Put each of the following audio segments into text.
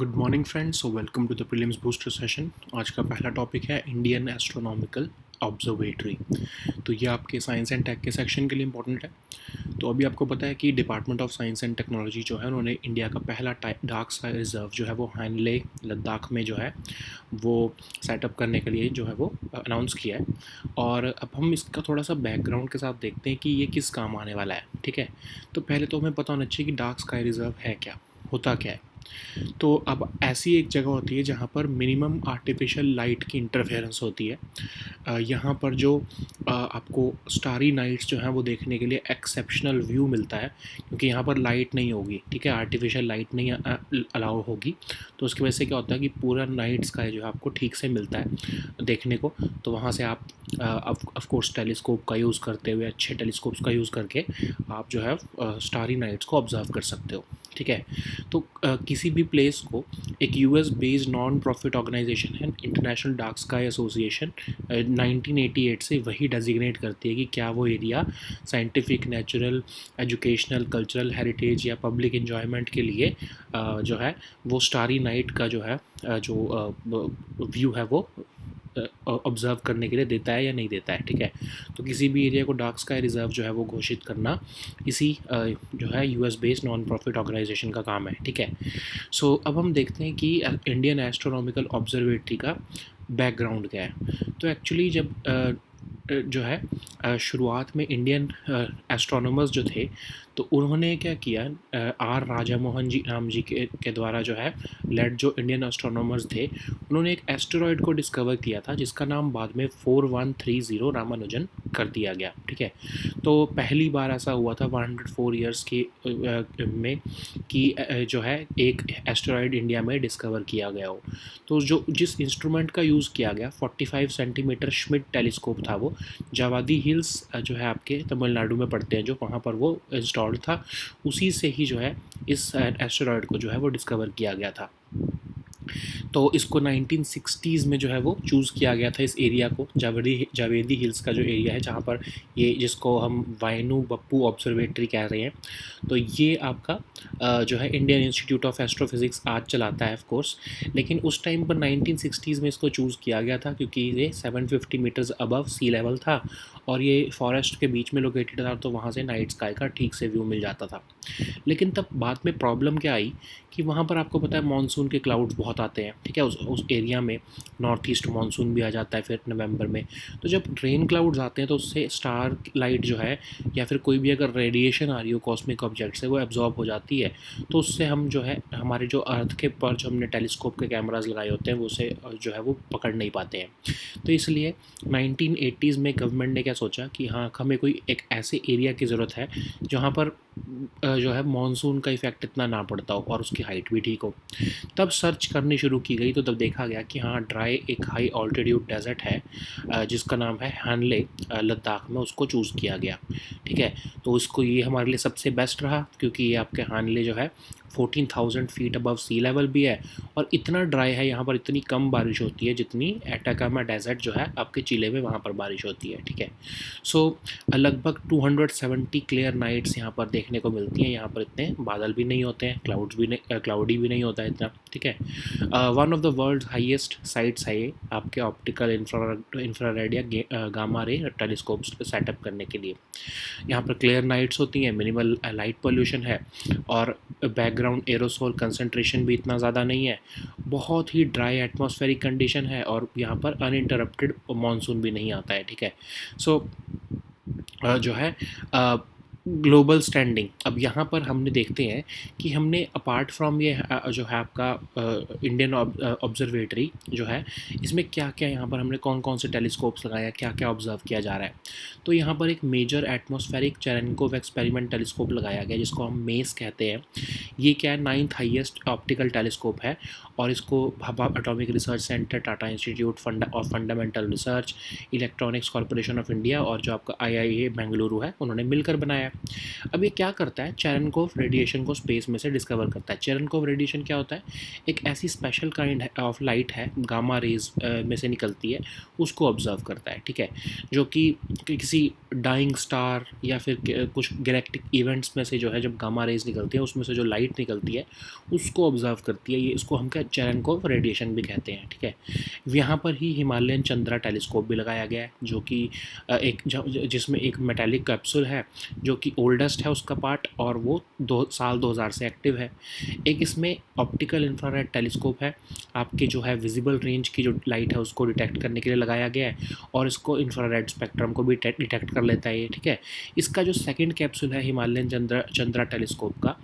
Good morning friends, so welcome to the prelims booster session. आज का पहला topic है इंडियन एस्ट्रोनॉमिकल ऑब्जर्वेटरी। तो ये आपके साइंस एंड टेक के सेक्शन के लिए इंपॉर्टेंट है। तो अभी आपको पता है कि department of science and technology जो है उन्होंने इंडिया का पहला डार्क स्काई रिजर्व जो है वो हानले लद्दाख में जो है वो सेटअप करने के लिए जो है वो अनाउंस किया है। और अब हम इसका थोड़ा सा बैकग्राउंड के साथ देखते हैं कि ये किस काम आने वाला है। ठीक है, तो पहले तो हमें पता होना चाहिए कि डार्क स्काई रिजर्व है क्या, होता क्या है। तो अब ऐसी एक जगह होती है जहाँ पर मिनिमम आर्टिफिशियल लाइट की इंटरफेरेंस होती है। यहाँ पर जो आपको स्टारी नाइट्स जो हैं वो देखने के लिए एक्सेप्शनल व्यू मिलता है, क्योंकि यहाँ पर लाइट नहीं होगी। ठीक है, आर्टिफिशियल लाइट नहीं अलाउ होगी, तो उसकी वजह से क्या होता है कि पूरा नाइट स्काई जो है आपको ठीक से मिलता है देखने को। तो वहाँ से आप ऑफ कोर्स टेलीस्कोप का यूज़ करते हुए, अच्छे टेलीस्कोप्स का यूज़ करके आप जो है स्टारी नाइट्स को ऑब्जर्व कर सकते हो। ठीक है, तो किसी भी प्लेस को एक US based non profit organization है, इंटरनेशनल डार्क स्काई एसोसिएशन, 1988 से वही डेजिग्नेट करती है कि क्या वो area scientific, natural, educational, cultural heritage या पब्लिक इन्जॉयमेंट के लिए जो है वो स्टारी नाइट का जो है जो व्यू है वो ऑब्ज़र्व करने के लिए देता है या नहीं देता है। ठीक है, तो किसी भी एरिया को डार्क स्काई रिजर्व जो है वो घोषित करना इसी जो है US based non profit organisation का काम है। ठीक है, सो अब हम देखते हैं कि इंडियन एस्ट्रोनॉमिकल ऑब्जर्वेटरी का बैकग्राउंड क्या है। तो एक्चुअली जब जो है शुरुआत में इंडियन एस्ट्रोनॉमर्स जो थे, तो उन्होंने क्या किया, आर राजा मोहन जी राम जी के द्वारा जो है लेड जो इंडियन एस्ट्रोनॉमर्स थे, उन्होंने एक एस्टेरॉयड को डिस्कवर किया था जिसका नाम बाद में 4130 रामानुजन कर दिया गया। ठीक है, तो पहली बार ऐसा हुआ था 104 ईयर्स की में कि जो है एक एस्टेरॉयड इंडिया में डिस्कवर किया गया हो। तो जो जिस इंस्ट्रूमेंट का यूज़ किया गया 45 सेंटीमीटर श्मिट टेलीस्कोप था, वो जावादी हिल्स जो है आपके तमिलनाडु में पड़ते हैं, जो वहाँ पर वो इंस्टॉल्ड था, उसी से ही जो है इस एस्टेरॉयड को जो है वो डिस्कवर किया गया था। तो इसको 1960s में जो है वो चूज़ किया गया था, इस एरिया को, जावेदी हिल्स का जो एरिया है जहाँ पर ये, जिसको हम वाइनू बप्पू ऑब्जर्वेटरी कह रहे हैं। तो ये आपका जो है इंडियन इंस्टीट्यूट ऑफ एस्ट्रोफिज़िक्स आज चलाता है ऑफ कोर्स, लेकिन उस टाइम पर 1960s में इसको चूज़ किया गया था क्योंकि ये 750 मीटर्स अबव सी लेवल था और ये फॉरेस्ट के बीच में लोकेटेड था, तो वहाँ से नाइट स्काई का ठीक से व्यू मिल जाता था। लेकिन तब बाद में प्रॉब्लम क्या आई कि वहाँ पर आपको पता है मानसून के क्लाउड्स बहुत आते हैं। ठीक है, उस एरिया में नॉर्थ ईस्ट मानसून भी आ जाता है फिर नवंबर में। तो जब रेन क्लाउड्स आते हैं तो उससे स्टार लाइट जो है या फिर कोई भी अगर रेडिएशन आ रही हो कॉस्मिक ऑब्जेक्ट से, वो एब्जॉर्ब हो जाती है। तो उससे हम जो है हमारे जो अर्थ के पर जो हमने टेलीस्कोप के कैमराज लगाए होते हैं वो उसे जो है वो पकड़ नहीं पाते हैं। तो इसलिए 1980s में गवर्नमेंट ने क्या सोचा कि हाँ, हमें कोई एक ऐसे एरिया की ज़रूरत है जहाँ पर जो है मॉनसून का इफ़ेक्ट इतना ना पड़ता हो और उसकी हाइट भी ठीक हो। तब सर्च करनी शुरू की गई, तो तब देखा गया कि हाँ, ड्राई एक हाई ऑल्टीट्यूड डेजर्ट है जिसका नाम है हानले लद्दाख में, उसको चूज़ किया गया। ठीक है, तो इसको ये हमारे लिए सबसे बेस्ट रहा क्योंकि ये आपके हानले जो है 14,000 फीट अबव सी लेवल भी है और इतना ड्राई है, यहाँ पर इतनी कम बारिश होती है जितनी एटाकामा डेजर्ट जो है आपके चिले में वहाँ पर बारिश होती है। ठीक है, सो लगभग 270 क्लियर नाइट्स यहाँ पर देखने को मिलती हैं। यहाँ पर इतने बादल भी नहीं होते हैं, क्लाउडी भी नहीं होता है इतना। ठीक है, one of the world highest sites है ये आपके ऑप्टिकल इंफ्रारेड या गामा रे टेलीस्कोप सेटअप करने के लिए। यहाँ पर क्लियर नाइट्स होती हैं, मिनिमल लाइट पोल्यूशन है और बैकग्राउंड एरोसोल कंसंट्रेशन भी इतना ज़्यादा नहीं है, बहुत ही ड्राई एटमॉस्फेरिक कंडीशन है और यहाँ पर अनइंटरप्टेड मानसून भी नहीं आता है। ठीक है, सो जो है ग्लोबल स्टैंडिंग, अब यहाँ पर हमने देखते हैं कि हमने अपार्ट फ्रॉम ये जो है आपका इंडियन ऑब्जर्वेटरी जो है, इसमें क्या क्या यहाँ पर हमने कौन कौन से टेलीस्कोप्स लगाया, क्या क्या ऑब्जर्व किया जा रहा है। तो यहाँ पर एक major atmospheric Cherenkov experiment telescope लगाया गया जिसको हम मेस कहते हैं। ये क्या है, 9th हाईएस्ट ऑप्टिकल टेलीस्कोप है और इसको Bhabha atomic research centre, Tata institute of fundamental research, electronics corporation of India और जो आपका IIA बेंगलुरु है, उन्होंने मिलकर बनाया। अब ये क्या करता है, चेरेनकोव रेडिएशन को स्पेस में से डिस्कवर करता है। चेरेनकोव रेडिएशन क्या होता है, एक ऐसी स्पेशल काइंड ऑफ लाइट है, गामा रेज में से निकलती है, उसको ऑब्जर्व करता है, ठीक है, जो कि किसी डाइंग स्टार या फिर कुछ गैलेक्टिक इवेंट्स में से जो है जब गामा रेज निकलती है उसमें से जो लाइट निकलती है उसको ऑब्जर्व करती है। ये इसको हम क्या चेरेनकोव रेडिएशन भी कहते हैं, ठीक है। यहाँ पर ही हिमालयन चंद्रा टेलीस्कोप भी लगाया गया है, जो कि जिसमें एक मेटालिक कैप्सूल है जो कि ओल्डेस्ट है उसका पार्ट, और वो साल 2000 से एक्टिव है। एक इसमें ऑप्टिकल इंफ्रारेड टेलीस्कोप है, आपके जो है विजिबल रेंज की जो लाइट है उसको डिटेक्ट करने के लिए लगाया गया है, और इसको इंफ्रारेड स्पेक्ट्रम को भी डिटेक्ट कर लेता है ये, ठीक है। इसका जो सेकंड कैप्सूल है हिमालयन चंद्रा टेलीस्कोप का,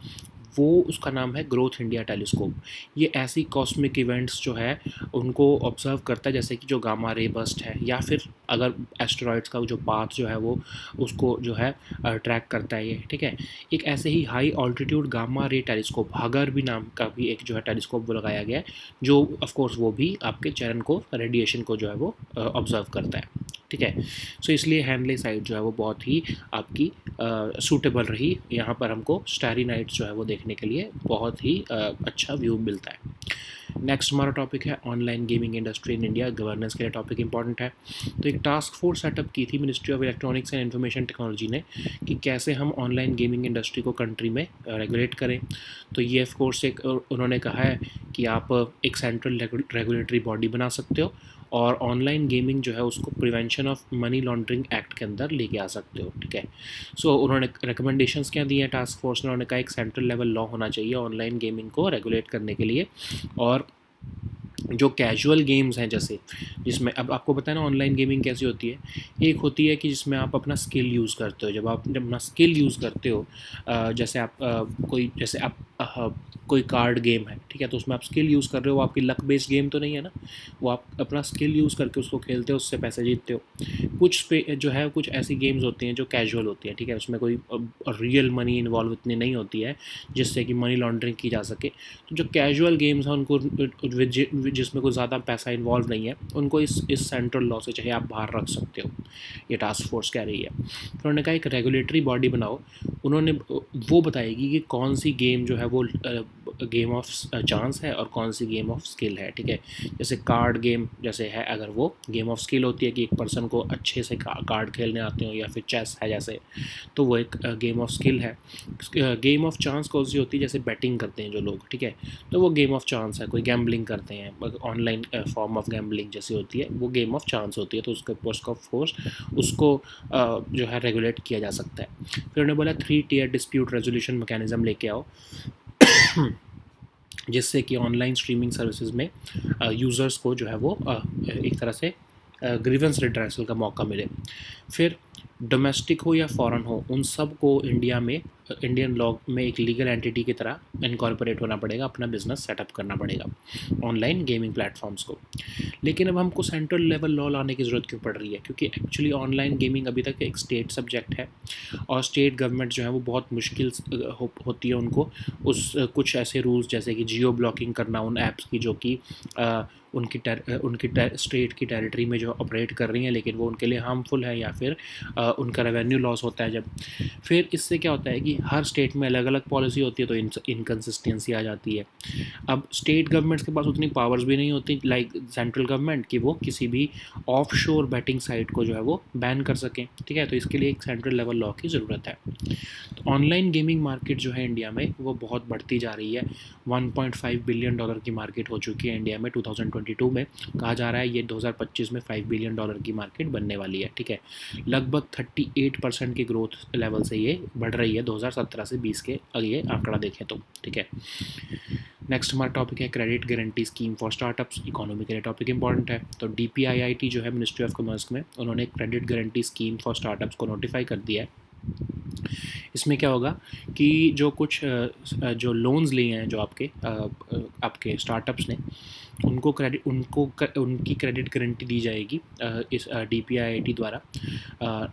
वो उसका नाम है ग्रोथ इंडिया टेलीस्कोप। ये ऐसी कॉस्मिक इवेंट्स जो है उनको ऑब्जर्व करता है, जैसे कि जो गामा रे बस्ट है, या फिर अगर एस्टेरॉइड्स का जो पाथ जो है वो उसको जो है ट्रैक करता है ये, ठीक है। एक ऐसे ही high altitude gamma ray telescope, HAGAR भी नाम का भी एक जो है टेलीस्कोप वो लगाया गया है, जो ऑफ कोर्स वो भी आपके चेरेनकोव रेडिएशन को जो है वो ऑब्जर्व करता है, ठीक है। सो इसलिए हैनले साइट जो है वो बहुत ही आपकी सूटेबल रही। यहाँ पर हमको स्टारी नाइट्स जो है वो देखने के लिए बहुत ही अच्छा व्यू मिलता है। नेक्स्ट हमारा टॉपिक है online gaming industry in India, governance के लिए टॉपिक इंपॉर्टेंट है। तो एक टास्क फोर्स सेटअप की थी ministry of electronics and information technology ने कि कैसे हम ऑनलाइन गेमिंग इंडस्ट्री को कंट्री में रेगुलेट करें। तो ये ऑफ कोर्स एक उन्होंने कहा है कि आप एक सेंट्रल रेगुलेटरी बॉडी बना सकते हो और ऑनलाइन गेमिंग जो है उसको prevention of money laundering act के अंदर लेके आ सकते हो, ठीक है। सो उन्होंने रिकमेंडेशंस क्या दी हैं टास्क फोर्स ने, उन्होंने कहा एक सेंट्रल लेवल लॉ होना चाहिए ऑनलाइन गेमिंग को रेगुलेट करने के लिए, और जो कैजुअल गेम्स हैं जैसे जिसमें अब आपको पता है ना ऑनलाइन गेमिंग कैसी होती है, एक होती है कि जिसमें आप अपना स्किल यूज़ करते हो। जब अपना स्किल यूज़ करते हो, जैसे आप कोई कार्ड गेम है, ठीक है, तो उसमें आप स्किल यूज़ कर रहे हो, वो आपकी लक बेस्ड गेम तो नहीं है ना, वो आप अपना स्किल यूज़ करके उसको खेलते हो, उससे पैसे जीतते हो। कुछ जो है कुछ ऐसी गेम्स होती हैं जो कैजुअल होती हैं, ठीक है, उसमें कोई रियल मनी इन्वॉल्व इतनी नहीं होती है जिससे कि मनी लॉन्ड्रिंग की जा सके। तो जो कैजुअल गेम्स हैं उनको जिसमें कोई ज़्यादा पैसा इन्वॉल्व नहीं है उनको इस सेंट्रल लॉ से चाहे आप बाहर रख सकते हो, ये टास्क फोर्स कह रही है। तो उन्होंने कहा एक रेगुलेटरी बॉडी बनाओ, उन्होंने वो बताएगी कि कौन सी गेम जो है वो गेम ऑफ चांस है और कौन सी गेम ऑफ स्किल है, ठीक है। जैसे कार्ड गेम जैसे है, अगर वो गेम ऑफ स्किल होती है कि एक पर्सन को अच्छे से कार्ड खेलने आते हो, या फिर चेस है जैसे, तो वो एक गेम ऑफ स्किल है। गेम ऑफ चांस कौन सी होती है, जैसे बैटिंग करते हैं जो लोग, ठीक है, तो वो गेम ऑफ चांस है। कोई गैम्बलिंग करते हैं, ऑनलाइन फॉर्म ऑफ गैम्बलिंग जैसी होती है, वो गेम ऑफ चांस होती है, तो उसका फोर्स उसको जो है रेगुलेट किया जा सकता है। फिर उन्होंने बोला 3 टियर डिस्प्यूट रेजोल्यूशन मैकेनिज्म लेके आओ जिससे कि ऑनलाइन स्ट्रीमिंग सर्विसेज में यूज़र्स को जो है वो एक तरह से ग्रीवेंस रिड्रेसल का मौका मिले। फिर डोमेस्टिक हो या फॉरेन हो, उन सब को इंडियन लॉ में एक लीगल एंटिटी की तरह इनकॉर्पोरेट होना पड़ेगा, अपना बिजनेस सेटअप करना पड़ेगा ऑनलाइन गेमिंग प्लेटफॉर्म्स को। लेकिन अब हमको सेंट्रल लेवल लॉ लाने की ज़रूरत क्यों पड़ रही है, क्योंकि एक्चुअली ऑनलाइन गेमिंग अभी तक एक स्टेट सब्जेक्ट है, और स्टेट गवर्नमेंट जो है वो बहुत मुश्किल होती है उनको कुछ ऐसे रूल्स जैसे कि जियो ब्लॉकिंग करना उन ऐप्स की जो कि उनकी स्टेट की टेरिटरी में जो ऑपरेट कर रही हैं, लेकिन वो उनके लिए हार्मफुल है, या फिर उनका रेवेन्यू लॉस होता है जब। फिर इससे क्या होता है कि हर स्टेट में अलग अलग पॉलिसी होती है, तो इनकन्सिस्टेंसी आ जाती है। अब स्टेट गवर्नमेंट्स के पास उतनी पावर्स भी नहीं होती लाइक सेंट्रल गवर्नमेंट कि वो किसी भी ऑफ शोर बैटिंग साइट को जो है वो बैन कर सकें, ठीक है। तो इसके लिए एक सेंट्रल लेवल लॉ की ज़रूरत है। तो ऑनलाइन गेमिंग मार्केट जो है इंडिया में वो बहुत बढ़ती जा रही है। 1.5 बिलियन डॉलर की मार्केट हो चुकी है इंडिया में 2022 में, कहा जा रहा है ये 2025 में 5 बिलियन डॉलर की मार्केट बनने वाली है, ठीक है। लगभग 38% के ग्रोथ लेवल से ये बढ़ रही है 2017 से 20 के ये आंकड़ा देखें तो, ठीक है। नेक्स्ट हमारा टॉपिक है credit guarantee scheme for startups, economy के लिए टॉपिक इंपॉर्टेंट है। तो DPIIT जो है मिनिस्ट्री ऑफ कॉमर्स में, उन्होंने credit guarantee scheme for startups को नोटिफाई कर दिया है। इसमें क्या होगा कि जो कुछ जो लोन्स लिए हैं जो आपके स्टार्टअप्स ने, उनकी क्रेडिट गारंटी दी जाएगी इस DPIIT द्वारा।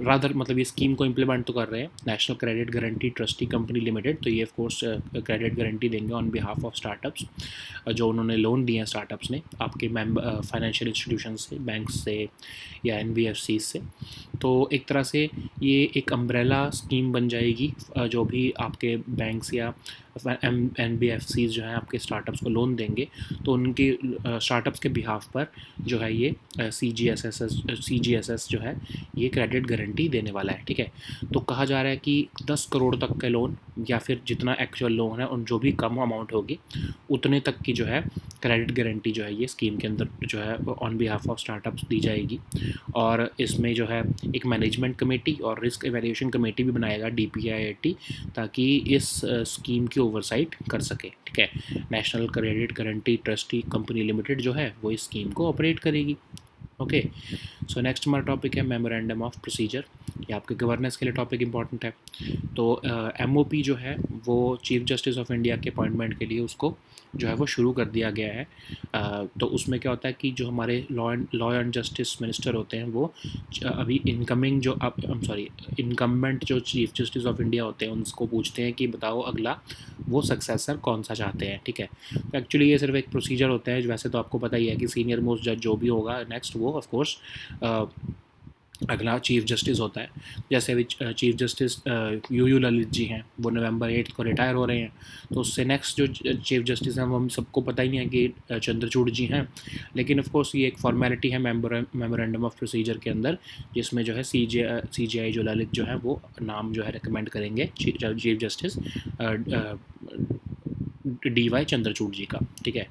रादर मतलब ये स्कीम को इम्प्लीमेंट तो कर रहे हैं national credit guarantee trustee company limited, तो ये ऑफ कोर्स क्रेडिट गारंटी देंगे ऑन बिहाफ ऑफ स्टार्टअप्स जो उन्होंने लोन दिए हैं स्टार्टअप्स ने आपके फाइनेंशियल इंस्टीट्यूशन से, बैंक से या NBFC से। तो एक तरह से ये एक अम्ब्रेला स्कीम बन जाएगी जो भी आपके बैंक्स या NBFCs जो हैं आपके स्टार्टअप्स को लोन देंगे, तो उनके स्टार्टअप्स के बिहाफ पर जो है ये CGSS जो है ये क्रेडिट गारंटी देने वाला है। ठीक है, तो कहा जा रहा है कि 10 करोड़ तक के लोन या फिर जितना एक्चुअल लोन है उन जो भी कम अमाउंट होगी उतने तक की जो है क्रेडिट गारंटी जो है ये स्कीम के अंदर जो है ऑन बिहाफ ऑफ स्टार्टअप्स दी जाएगी। और इसमें जो है एक मैनेजमेंट कमेटी और रिस्क एवेल्यूएशन कमेटी भी बनाएगा DPIIT, ताकि इस स्कीम की ओवरसाइट कर सके। ठीक है, national credit guarantee trustee company limited जो है वो इस स्कीम को ऑपरेट करेगी। ओके, सो नेक्स्ट हमारा टॉपिक है मेमोरेंडम ऑफ प्रोसीजर। ये आपके गवर्नेंस के लिए टॉपिक इंपॉर्टेंट है। तो MOP जो है वो चीफ जस्टिस ऑफ इंडिया के अपॉइंटमेंट के लिए उसको जो है वो शुरू कर दिया गया है। तो उसमें क्या होता है कि जो हमारे लॉ एंड जस्टिस मिनिस्टर होते हैं वो अभी इनकम्बेंट जो चीफ जस्टिस ऑफ इंडिया होते हैं उनको पूछते हैं कि बताओ अगला वो सक्सेसर कौन सा चाहते हैं। ठीक है, तो एक्चुअली ये सिर्फ एक प्रोसीजर होता है। वैसे तो आपको पता ही है कि सीनियर मोस्ट जज जो भी होगा नेक्स्ट वो ऑफ कोर्स अगला चीफ जस्टिस होता है। जैसे अभी chief justice UU Lalit ji हैं, वो November 8 को रिटायर हो रहे हैं, तो उससे नेक्स्ट जो चीफ जस्टिस हैं वो हम सबको पता ही नहीं है कि चंद्रचूड़ जी हैं। लेकिन ऑफ कोर्स ये एक फॉर्मेलिटी है मेमोरेंडम ऑफ प्रोसीजर के अंदर, जिसमें जो है CJI जो ललित जो है वो नाम जो है रिकमेंड करेंगे चीफ जस्टिस DY चंद्रचूड़ जी का। ठीक है,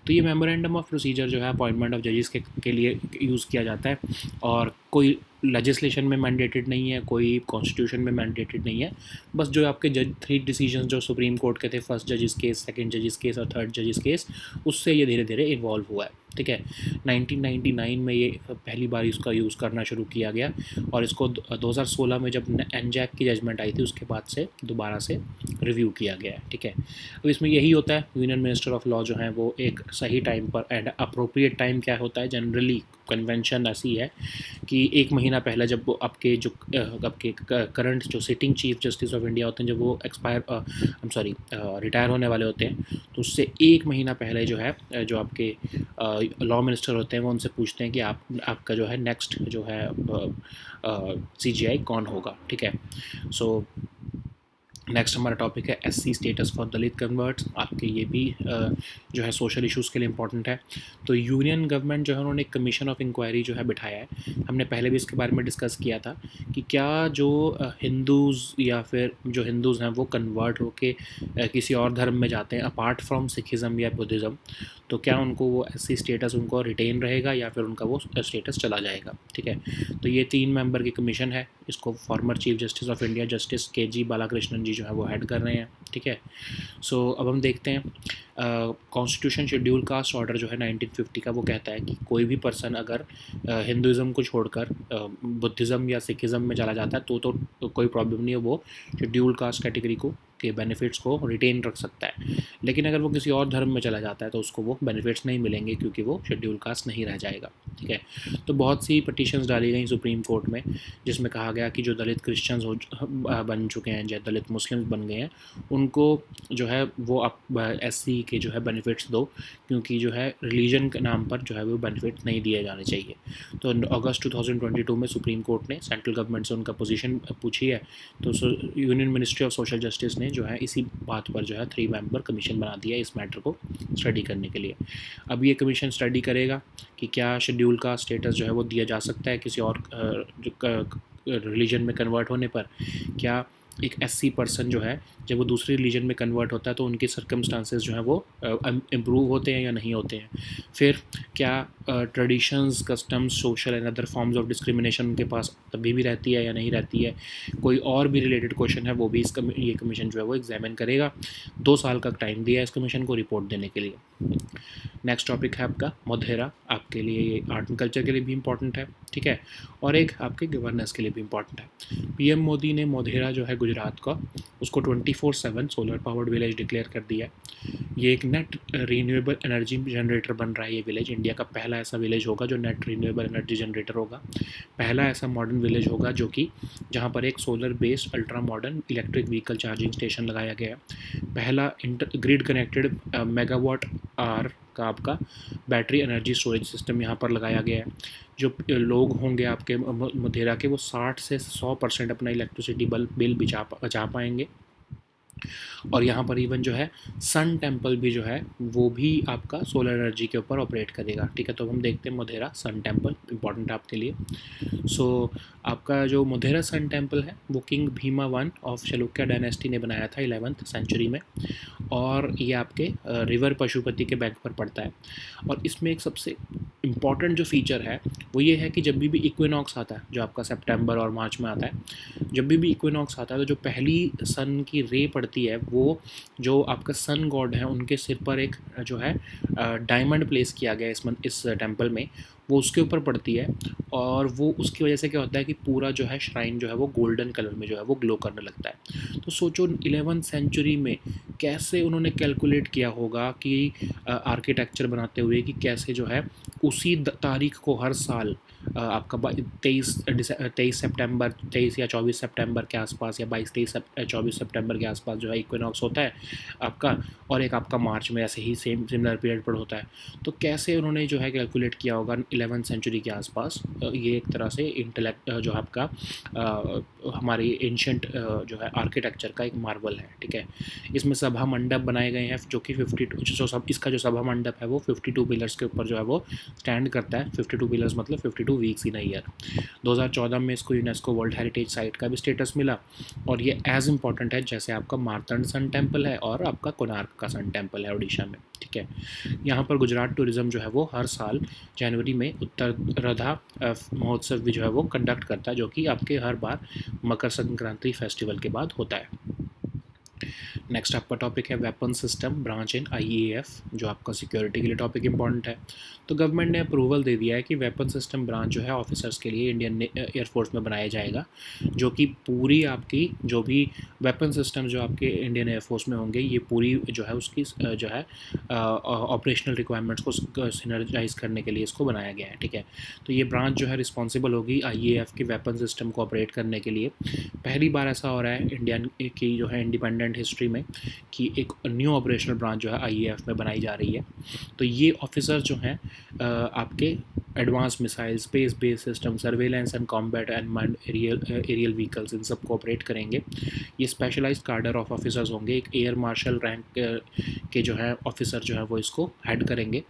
तो ये मेमोरेंडम ऑफ प्रोसीजर जो है अपॉइंटमेंट ऑफ जजेस के लिए यूज़ किया जाता है और कोई लेजिस्लेशन में मैंडेटेड नहीं है, कोई कॉन्स्टिट्यूशन में मैंडेटेड नहीं है। बस जो आपके 3 डिसीजन जो सुप्रीम कोर्ट के थे, फर्स्ट जजिस केस, सेकंड जजिस केस और थर्ड जजिस केस, उससे ये धीरे धीरे इन्वॉल्व हुआ है। ठीक है, 1999 में ये पहली बार इसका यूज़ करना शुरू किया गया और इसको 2016 में जब NJAC की जजमेंट आई थी उसके बाद से दोबारा से रिव्यू किया गया है। ठीक है, अब इसमें यही होता है, यूनियन मिनिस्टर ऑफ लॉ जो है वो एक सही टाइम पर एंड अप्रोप्रिएट टाइम क्या होता है, जनरली कन्वेंशन ऐसी है कि 1 महीना पहले जब वो आपके करंट जो sitting chief justice of India होते हैं जब वो रिटायर होने वाले होते हैं, तो उससे 1 महीना पहले जो है जो आपके लॉ मिनिस्टर होते हैं वो उनसे पूछते हैं कि आपका जो है नेक्स्ट जो है CGI कौन होगा। ठीक है, सो नेक्स्ट हमारा टॉपिक है SC status for Dalit converts. आपके ये भी जो है सोशल इश्यूज़ के लिए इंपॉर्टेंट है। तो यूनियन गवर्नमेंट जो है उन्होंने एक कमीशन ऑफ इंक्वायरी जो है बिठाया है। हमने पहले भी इसके बारे में डिस्कस किया था कि क्या जो हिंदूज़ या फिर जो हिंदूज़ हैं वो कन्वर्ट होके किसी और धर्म में जाते हैं अपार्ट फ्रॉम सिखिज़म या बुद्धिज़्म, तो क्या उनको वो SC स्टेटस उनको रिटेन रहेगा या फिर उनका वो स्टेटस चला जाएगा। ठीक है, तो ये 3 मेंबर की कमीशन है, इसको former chief justice of India justice KG Balakrishnan ji जो है वो हेड कर रहे हैं। ठीक है, सो अब हम देखते हैं कॉन्स्टिट्यूशन शेड्यूल कास्ट ऑर्डर जो है 1950 का वो कहता है कि कोई भी पर्सन अगर हिंदुज़म को छोड़कर बुद्धिज़्म या सिखिज़म में चला जाता है तो कोई प्रॉब्लम नहीं है, वो शेड्यूल कास्ट कैटेगरी को के बेनिफिट्स को रिटेन रख सकता है। लेकिन अगर वो किसी और धर्म में चला जाता है तो उसको वो बेनिफिट्स नहीं मिलेंगे क्योंकि वो शेड्यूल कास्ट नहीं रह जाएगा। ठीक है, तो बहुत सी पटिशन्स डाली गई सुप्रीम कोर्ट में जिसमें कहा गया कि जो दलित क्रिश्चियंस बन चुके हैं या दलित मुस्लिम्स बन गए हैं उनको जो है वो आप SC के जो है बेनिफिट्स दो, क्योंकि जो है रिलीजन के नाम पर जो है वो बेनिफिट नहीं दिए जाने चाहिए। तो अगस्त 2022 में सुप्रीम कोर्ट ने सेंट्रल गवर्नमेंट से उनका पोजीशन पूछी है, तो union ministry of social justice ने जो है इसी बात पर जो है 3 मेंबर कमीशन बना दिया इस मैटर को स्टडी करने के लिए। अब ये कमीशन स्टडी करेगा कि क्या शेड्यूल का स्टेटस जो है वो दिया जा सकता है किसी और रिलीजन में कन्वर्ट होने पर। क्या एक SC पर्सन जो है जब वो दूसरे रिलीजन में कन्वर्ट होता है तो उनके सर्कमस्टांसेस जो है वो इम्प्रूव होते हैं या नहीं होते हैं। फिर क्या traditions, customs, social and other forms of discrimination उनके पास तभी भी रहती है या नहीं रहती है। कोई और भी रिलेटेड क्वेश्चन है वो भी ये कमीशन जो है वो एग्जामिन करेगा। 2 साल का टाइम दिया है इस कमीशन को रिपोर्ट देने के लिए। नेक्स्ट टॉपिक है आपका मोधेरा। आप आपके लिए आर्ट एंड कल्चर के लिए भी इम्पॉर्टेंट है, ठीक है, और एक आपके गवर्नेंस के लिए भी इम्पॉर्टेंट है। पीएम मोदी ने मोढेरा जो है गुजरात का, उसको 24/7 सोलर पावर्ड विलेज डिक्लेयर कर दिया है। ये एक नेट रीन्यूएबल एनर्जी जनरेटर बन रहा है। ये विलेज इंडिया का पहला ऐसा विलेज होगा जो नेट रीन्यूएबल एनर्जी जनरेटर होगा, पहला ऐसा मॉडर्न विलेज होगा जो कि जहाँ पर एक solar based ultra modern electric vehicle charging station लगाया गया है, पहला ग्रिड कनेक्टेड मेगावाट आवर का आपका बैटरी एनर्जी स्टोरेज सिस्टम यहाँ पर लगाया गया है। जो लोग होंगे आपके मोढेरा के, वो 60 से 100% अपना इलेक्ट्रिसिटी बिल बचा पाएंगे। और यहाँ पर इवन जो है सन टेम्पल भी जो है वो भी आपका सोलर एनर्जी के ऊपर ऑपरेट करेगा, ठीक है। तो हम देखते हैं मोढेरा सन टेम्पल इंपॉर्टेंट है आपके लिए। सो आपका जो मोढेरा सन टेम्पल है वो king Bhima one of Chalukya dynasty ने बनाया था 11th सेंचुरी में, और ये आपके रिवर पशुपति के बैंक पर पड़ता है। और इसमें एक सबसे इम्पॉर्टेंट जो फीचर है वो ये है कि जब भी इक्विनॉक्स आता है, जो आपका सितंबर और मार्च में आता है, जब भी इक्विनॉक्स आता है तो जो पहली सन की रे पड़ती है वो जो आपका सन गॉड है उनके सिर पर एक जो है डायमंड प्लेस किया गया इस टेम्पल में, वो उसके ऊपर पड़ती है। और वो उसकी वजह से क्या होता है कि पूरा जो है श्राइन जो है वो गोल्डन कलर में जो है वो ग्लो करने लगता है। तो सोचो 11th सेंचुरी में कैसे उन्होंने कैलकुलेट किया होगा कि आर्किटेक्चर बनाते हुए कि कैसे जो है उसी तारीख को हर साल आपका 23 सितंबर 23 या 24 सितंबर के आसपास, या 24 सितंबर के आसपास जो है इक्विनॉक्स होता है आपका, और एक आपका मार्च में ऐसे ही सिमिलर पीरियड पर होता है। तो कैसे उन्होंने जो है कैलकुलेट किया होगा 11th सेंचुरी के आसपास, ये एक तरह से इंटेलेक्ट जो आपका हमारी एंशंट जो है आर्किटेक्चर का एक मार्वल है, ठीक है। इसमें सभा मंडप बनाए गए हैं जो कि 52 इसका जो सभा मंडप है वो 52 पिलर्स के ऊपर जो है वो स्टैंड करता है। 52 पिलर्स मतलब 52 वीक्स इन अ ईयर। 2014 में इसको यूनेस्को वर्ल्ड हेरिटेज साइट का भी स्टेटस मिला, और ये एज इम्पॉर्टेंट है जैसे आपका मार्तंड सन टेम्पल है और आपका कोणार्क का सन टेम्पल है उड़ीसा में, ठीक है। यहाँ पर गुजरात टूरिज्म जो है वो हर साल जनवरी में उत्तररधा महोत्सव भी जो है वो कंडक्ट करता है, जो कि आपके हर बार मकर संक्रांति फेस्टिवल के बाद होता है। नेक्स्ट आपका टॉपिक है वेपन सिस्टम ब्रांच इन आईएएफ, जो आपका सिक्योरिटी के लिए टॉपिक इंपॉर्टेंट है। तो गवर्नमेंट ने अप्रूवल दे दिया है कि वेपन सिस्टम ब्रांच जो है ऑफिसर्स के लिए इंडियन एयरफोर्स में बनाया जाएगा, जो कि पूरी आपकी जो भी वेपन सिस्टम जो आपके इंडियन एयरफोर्स में होंगे, ये पूरी जो है उसकी जो है ऑपरेशनल रिक्वायरमेंट्स को सिनर्जाइज करने के लिए इसको बनाया गया है, ठीक है। तो ये ब्रांच जो है रिस्पॉन्सिबल होगी आईएएफ के वेपन सिस्टम को ऑपरेट करने के लिए। पहली बार ऐसा हो रहा है इंडियन की जो है इंडिपेंडेंट हिस्ट्री में कि एक न्यू ऑपरेशनल ब्रांच जो है आईएएफ में बनाई जा रही है। तो ये ऑफिसर जो हैं आपके advance missile, space based system, surveillance and combat and aerial vehicles, इन सब को ऑपरेट करेंगे। ये स्पेशलाइज्ड कार्डर ऑफ ऑफिसर्स होंगे, एक एयर मार्शल रैंक के जो है ऑफिसर जो है वो इसको हेड करेंगे।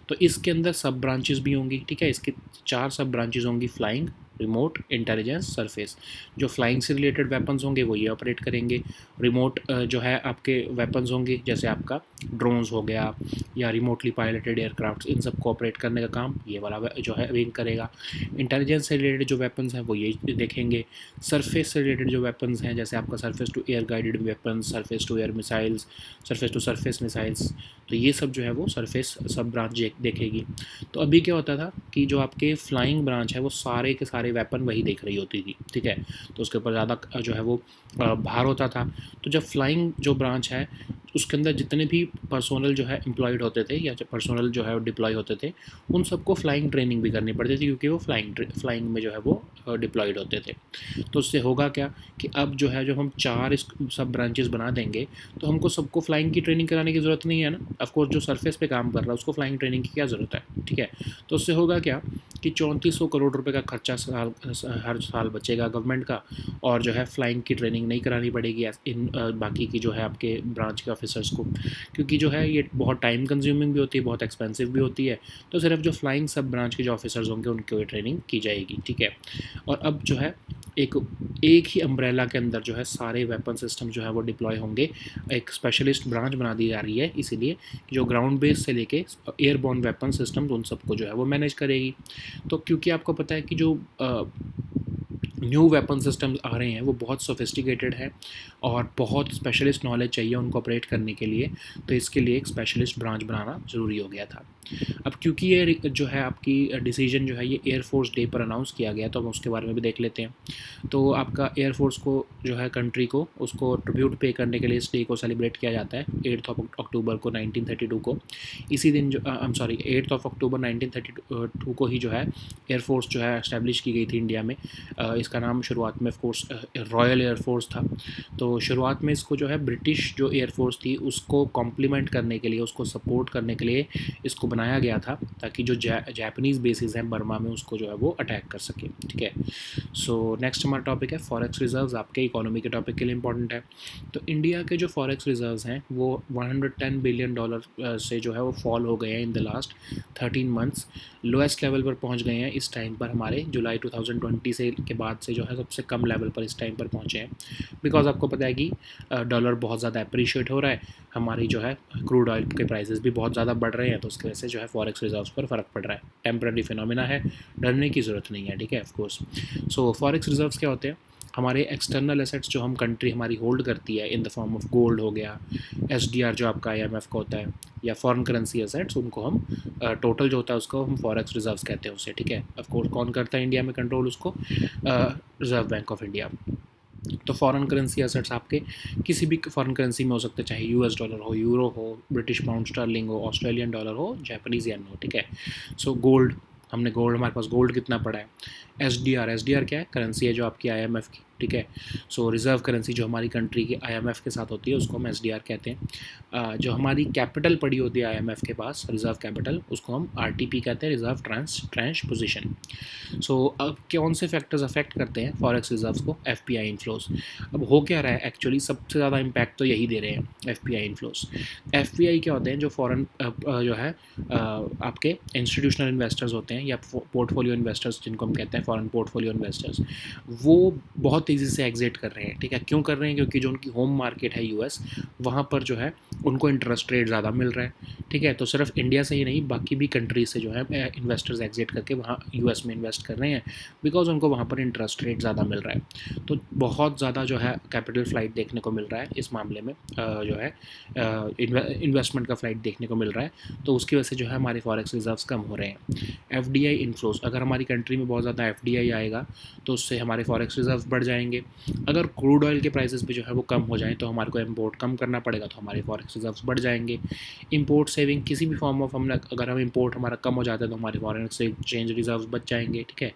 तो इसके अंदर सब ब्रांचेस भी होंगी, ठीक है। इसके 4 सब ब्रांचेस होंगी, फ्लाइंग, रिमोट, इंटेलिजेंस, सरफेस। जो फ्लाइंग से रिलेटेड वेपन्स होंगे वो ये ऑपरेट करेंगे। रिमोट जो है आपके वेपन्स होंगे जैसे आपका ड्रोन्स हो गया या रिमोटली पायलटेड एयरक्राफ्ट, इन सब को ऑपरेट करने का काम ये वाला जो है विंग करेगा। इंटेलिजेंस से रिलेटेड जो वेपन्स हैं वो ये देखेंगे। सरफेस से रिलेटेड जो वेपन्स हैं जैसे आपका surface to air guided weapons, surface to air missiles, surface to surface missiles, तो ये सब जो है वो सरफेस सब ब्रांच देखेगी। तो अभी क्या होता था कि जो आपके फ्लाइंग ब्रांच है वो सारे के सारे वेपन वही देख रही होती थी, ठीक है। तो उसके ऊपर ज़्यादा जो है वो भार होता था। तो जब फ्लाइंग जो ब्रांच है उसके अंदर जितने भी पर्सोनल जो है एम्प्लॉयड होते थे या पर्सोनल जो है डिप्लॉय होते थे, उन सबको फ्लाइंग ट्रेनिंग भी करनी पड़ती थी, क्योंकि वो फ्लाइंग में जो है वो डिप्लॉयड होते थे। तो उससे होगा क्या कि अब जो है जब हम 4 सब ब्रांचेस बना देंगे तो हमको सबको फ्लाइंग की ट्रेनिंग कराने की ज़रूरत नहीं है ना। ऑफकोर्स जो सरफेस पे काम कर रहा है उसको फ्लाइंग ट्रेनिंग की क्या ज़रूरत है, ठीक है। तो उससे होगा क्या कि 3400 करोड़ रुपए का खर्चा हर साल बचेगा गवर्नमेंट का, और जो है फ्लाइंग की ट्रेनिंग नहीं करानी पड़ेगी इन बाकी की जो है आपके ब्रांच के ऑफिसर्स को, क्योंकि जो है ये बहुत टाइम कंज्यूमिंग भी होती है, बहुत एक्सपेंसिव भी होती है। तो सिर्फ जो फ्लाइंग सब ब्रांच के जो ऑफिसर्स होंगे उनको ये ट्रेनिंग की जाएगी, ठीक है। और अब जो है एक ही अम्ब्रेला के अंदर जो है सारे वेपन सिस्टम जो है वो डिप्लॉय होंगे। एक स्पेशलिस्ट ब्रांच बना दी जा रही है, इसीलिए जो ग्राउंड बेस से लेके एयरबॉर्न वेपन सिस्टम उन सबको जो है वो मैनेज करेगी। तो क्योंकि आपको पता है कि जो न्यू वेपन सिस्टम्स आ रहे हैं वो बहुत सोफिस्टिकेटेड है और बहुत स्पेशलिस्ट नॉलेज चाहिए उनको ऑपरेट करने के लिए, तो इसके लिए एक स्पेशलिस्ट ब्रांच बनाना ज़रूरी हो गया था। अब क्योंकि ये जो है आपकी डिसीजन जो है ये एयरफोर्स डे पर अनाउंस किया गया, तो हम उसके बारे में भी देख लेते हैं। तो आपका एयरफोर्स को जो है कंट्री को उसको ट्रिब्यूट पे करने के लिए इस डे को सेलिब्रेट किया जाता है 8 अक्टूबर को 1932 को। इसी दिन जो आई एम सॉरी 8 अक्टूबर 1932 को ही जो है एयरफोर्स जो है इस्टेब्लिश की गई थी इंडिया में। इसका नाम शुरुआत में ऑफकोर्स रॉयल एयरफोर्स था। तो शुरुआत में इसको जो है ब्रिटिश जो एयरफोर्स थी उसको कॉम्प्लीमेंट करने के लिए, उसको सपोर्ट करने के लिए इसको बनाया गया था, ताकि जो जापानीज़ बेसिस हैं बर्मा में उसको जो है वो अटैक कर सके। ठीक है। सो नेक्स्ट हमारा टॉपिक है फॉरेक्स रिजर्व्स, आपके इकोनॉमी के टॉपिक के लिए इंपॉर्टेंट है। तो इंडिया के जो फॉरेक्स रिजर्व्स हैं वो 110 बिलियन डॉलर से जो है वो फॉल हो गए हैं in the last 13 months. Lowest level पर पहुंच गए हैं इस टाइम पर, हमारे जुलाई 2020 से के बाद से जो है सबसे कम लेवल पर इस टाइम पर पहुंचे हैं। बिकॉज आपको पता है कि डॉलर बहुत ज़्यादा अप्रिशिएट हो रहा है, हमारी जो है क्रूड ऑयल के प्राइसेस भी बहुत ज़्यादा बढ़ रहे हैं, तो उसकी वजह से जो है फॉरेक्स रिजर्व्स पर फ़र्क पड़ रहा है। टेम्पररी फिनोमिना है, डरने की ज़रूरत नहीं है। ठीक है, ऑफकोर्स। सो फॉरेक्स रिजर्व्स क्या होते हैं? हमारे एक्सटर्नल एसेट्स जो हम कंट्री हमारी होल्ड करती है in the form of gold हो गया, एसडीआर जो आपका आईएमएफ का होता है, या फॉरेन करेंसी एसेट्स, उनको हम टोटल जो होता है उसको हम फॉरेक्स रिजर्व्स कहते हैं उसे। ठीक है, ऑफकोर्स कौन करता है इंडिया में कंट्रोल उसको? Reserve bank of India. तो फॉरेन करेंसी एसेट्स आपके किसी भी फॉरेन करेंसी में हो सकते हैं, चाहे यूएस डॉलर हो, यूरो हो, ब्रिटिश पाउंड स्टर्लिंग हो, ऑस्ट्रेलियन डॉलर हो, जापानीज येन हो। ठीक है। सो गोल्ड, हमने गोल्ड, हमारे पास गोल्ड कितना पड़ा है? एसडीआर क्या है? करेंसी है जो आपकी आईएमएफ की। ठीक है। सो रिजर्व करेंसी जो हमारी कंट्री के आईएमएफ के साथ होती है उसको हम एसडीआर कहते हैं। जो हमारी कैपिटल पड़ी होती है आईएमएफ के पास, रिजर्व कैपिटल, उसको हम आरटीपी कहते हैं, रिजर्व ट्रांस पोजीशन। सो अब कौन से फैक्टर्स अफेक्ट करते हैं फॉरेक्स रिजर्व्स को? FPI inflows. अब हो क्या रहा है एक्चुअली, सबसे ज़्यादा इम्पैक्ट तो यही दे रहे हैं एफपीआई इनफ्लोज। एफपीआई क्या होते हैं? जो फॉरेन जो है आपके इंस्टीट्यूशनल इन्वेस्टर्स होते हैं, या पोर्टफोलियो इन्वेस्टर्स जिनको हम कहते हैं, फॉरेन पोर्टफोलियो इन्वेस्टर्स, वो बहुत तेज़ी से एग्जिट कर रहे हैं। ठीक है, क्यों कर रहे हैं? क्योंकि जो उनकी होम मार्केट है यूएस, वहाँ पर जो है उनको इंटरेस्ट रेट ज़्यादा मिल रहा है। ठीक है, तो सिर्फ इंडिया से ही नहीं, बाकी भी कंट्रीज से जो है इन्वेस्टर्स एग्जिट करके वहाँ यूएस में इन्वेस्ट कर रहे हैं, बिकॉज उनको वहाँ पर इंटरेस्ट रेट ज़्यादा मिल रहा है। तो बहुत ज़्यादा जो है कैपिटल फ्लाइट देखने को मिल रहा है इस मामले में, जो है इन्वेस्टमेंट का फ्लाइट देखने को मिल रहा है। तो उसकी वजह से जो है हमारे फॉरेक्स रिजर्व्स कम हो रहे हैं। एफडीआई इनफ्लोज, अगर हमारी कंट्री में बहुत ज़्यादा एफडीआई आएगा तो उससे हमारे फॉरेक्स रिजर्व बढ़ जाएंगे। अगर क्रूड ऑयल के प्राइसेस भी जो है वो कम हो जाएं तो हमारे को इम्पोर्ट कम करना पड़ेगा, तो हमारे फॉरेक्स रिजर्व्स बढ़ जाएंगे। इंपोर्ट सेविंग, किसी भी फॉर्म ऑफ हमने अगर हम इंपोर्ट हमारा कम हो जाता है तो हमारे फॉरेन एक्सचेंज रिजर्व्स बच जाएंगे। ठीक है।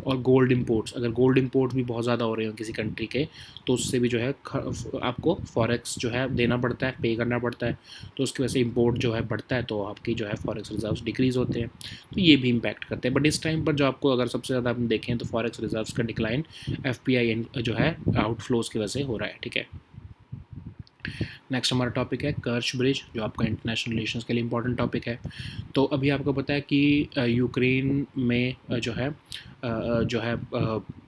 और गोल्ड इंपोर्ट्स, अगर गोल्ड इंपोर्ट भी बहुत ज़्यादा हो रहे हो किसी कंट्री के, तो उससे भी जो है आपको फॉरेक्स जो है देना पड़ता है, पे करना पड़ता है, तो उसकी वजह से इंपोर्ट जो है बढ़ता है, तो आपकी जो है फॉरेक्स रिजर्व्स डिक्रीज़ होते हैं। तो ये भी इम्पैक्ट करते हैं। बट इस टाइम पर जो आपको अगर सबसे ज़्यादा हम देखें तो फॉरेक्स रिजर्व्स का डिक्लाइन एफपीआई जो है आउटफ्लोज की वजह से हो रहा है। ठीक है। नेक्स्ट हमारा टॉपिक है कर्च ब्रिज, जो आपका इंटरनेशनल रिलेशंस के लिए इंपॉर्टेंट टॉपिक है। तो अभी आपको पता है कि यूक्रेन में जो है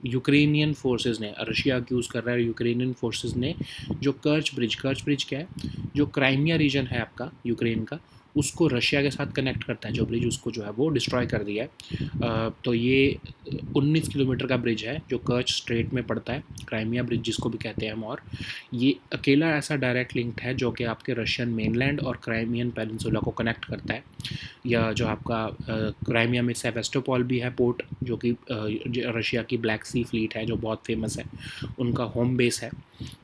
यूक्रेनियन फोर्सेस ने, रशिया अक्यूज़ कर रहा है यूक्रेनियन फोर्सेस ने जो कर्च ब्रिज क्या है? जो क्राइमिया रीजन है आपका यूक्रेन का, उसको रशिया के साथ कनेक्ट करता है जो ब्रिज, उसको जो है वो डिस्ट्रॉय कर दिया है। तो ये 19 किलोमीटर का ब्रिज है जो कर्च स्ट्रेट में पड़ता है, क्राइमिया ब्रिज जिसको भी कहते हैं हम। और ये अकेला ऐसा डायरेक्ट लिंक है जो कि आपके रशियन मेनलैंड और क्राइमियन पेनिनसुला को कनेक्ट करता है। या जो आपका क्राइमिया में सेवेस्टोपोल भी है पोर्ट, जो कि रशिया की ब्लैक सी फ्लीट है जो बहुत फेमस है, उनका होम बेस है।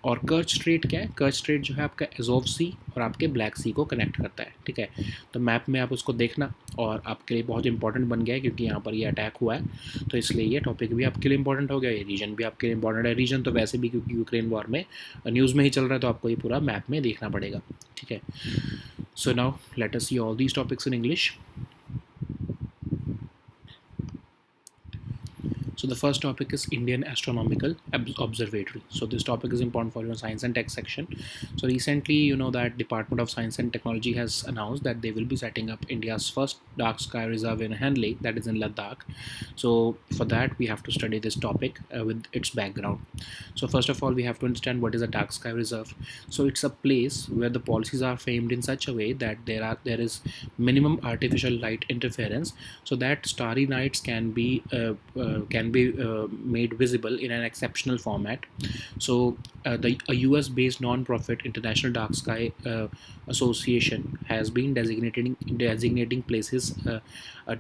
और कर्च स्ट्रेट क्या है? कर्च स्ट्रेट जो है आपका एजोव सी और आपके ब्लैक सी को कनेक्ट करता है। ठीक है, तो मैप में आप उसको देखना, और आपके लिए बहुत इंपॉर्टेंट बन गया है क्योंकि यहाँ पर ये अटैक हुआ है, तो इसलिए ये टॉपिक भी आपके लिए इंपॉर्टेंट हो गया, ये रीजन भी आपके लिए इंपॉर्टेंट है। रीजन तो वैसे भी क्योंकि यूक्रेन वॉर में न्यूज़ में ही चल रहा है, तो आपको ये पूरा मैप में देखना पड़ेगा। ठीक है। So now let us see all these topics in English. So the first topic is Indian Astronomical Observatory. So this topic is important for your science and tech section. So recently, you know that Department of Science and Technology has announced that they will be setting up India's first dark sky reserve in Henley, that is in Ladakh. So for that, we have to study this topic with its background. So first of all, we have to understand what is a dark sky reserve. So it's a place where the policies are framed in such a way that there is minimum artificial light interference, so that starry nights can be be made visible in an exceptional format. So a US-based non-profit International Dark Sky Association has been designating places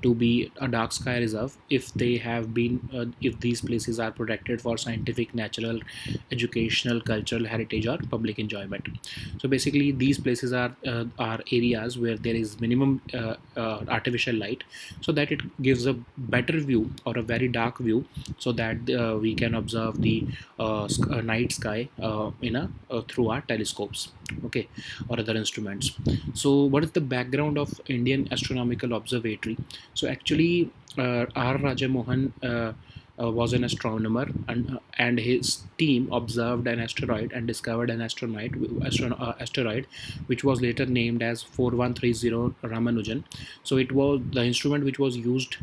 to be a dark sky reserve if they have been if these places are protected for scientific, natural, educational, cultural heritage or public enjoyment. So basically these places are areas where there is minimum artificial light, so that it gives a better view or a very dark view, so that we can observe the night sky through our telescopes, okay, or other instruments. So what is the background of Indian Astronomical Observatory? So actually R Raja Mohan was an astronomer, and his team observed an asteroid and discovered an asteroid which was later named as 4130 Ramanujan. So it was the instrument which was used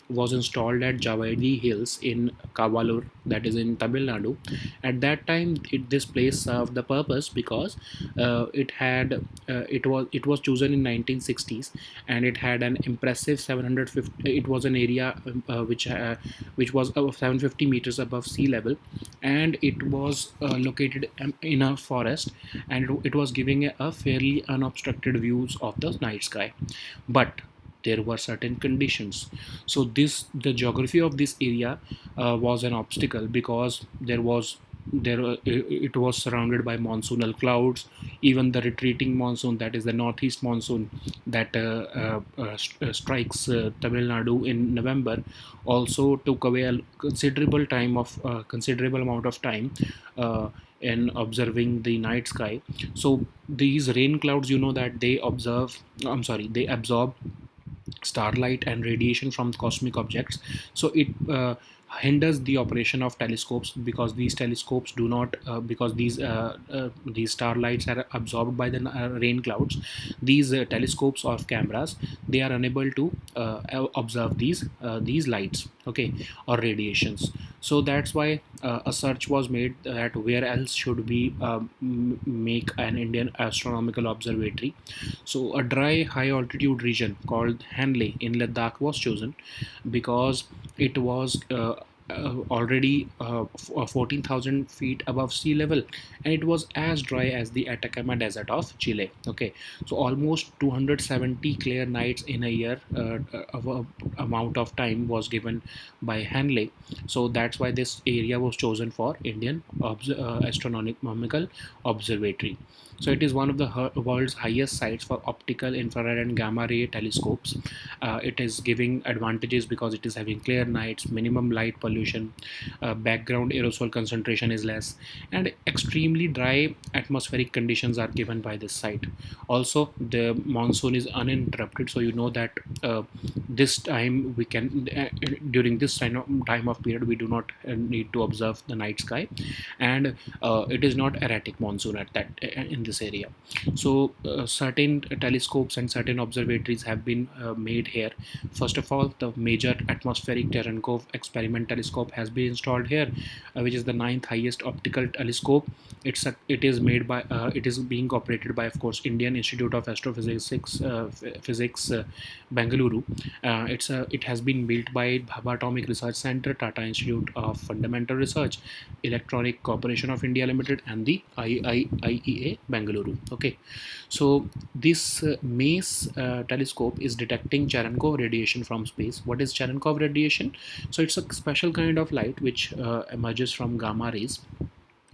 was installed at Javadi Hills in Kavalur, that is in Tamil Nadu. At that time, this place served the purpose because it was chosen in 1960s, and it had an impressive 750. It was an area which was 750 meters above sea level, and it was located in a forest, and it was giving a fairly unobstructed views of the night sky. But there were certain conditions. So the geography of this area was an obstacle, because it was surrounded by monsoonal clouds. Even the retreating monsoon, that is the northeast monsoon that strikes Tamil Nadu in November, also took away a considerable amount of time in observing the night sky. So these rain clouds, that they absorb starlight and radiation from cosmic objects. So it hinders the operation of telescopes, because these telescopes do not because these starlights are absorbed by the rain clouds. These telescopes or cameras, they are unable to observe these lights, okay, or radiations. So that's why a search was made that where else should we make an Indian astronomical observatory. So a dry high altitude region called Hanle in Ladakh was chosen, because it was already 14,000 feet above sea level, and it was as dry as the Atacama Desert of Chile. Okay, so almost 270 clear nights in a year of amount of time was given by Hanley. So that's why this area was chosen for Indian Astronomical Observatory. So it is one of the world's highest sites for optical, infrared, and gamma ray telescopes. It is giving advantages because it is having clear nights, minimum light pollution, background aerosol concentration is less, and extremely dry atmospheric conditions are given by this site. Also, the monsoon is uninterrupted, so that this time we can during this time of period we do not need to observe the night sky, and it is not erratic monsoon at that in this area. So certain telescopes and certain observatories have been made here. First of all, the major atmospheric Cherenkov experiment telescope has been installed here, which is the ninth highest optical telescope. It is made by it is being operated by, of course, Indian Institute of Astrophysics Physics Bengaluru. It has been built by Bhabha Atomic Research Center, Tata Institute of Fundamental Research, Electronic Corporation of India Limited, and the IEA Bengaluru. Okay, so this MACE telescope is detecting Cherenkov radiation from space. What is Cherenkov radiation? So it's a special kind of light which emerges from gamma rays.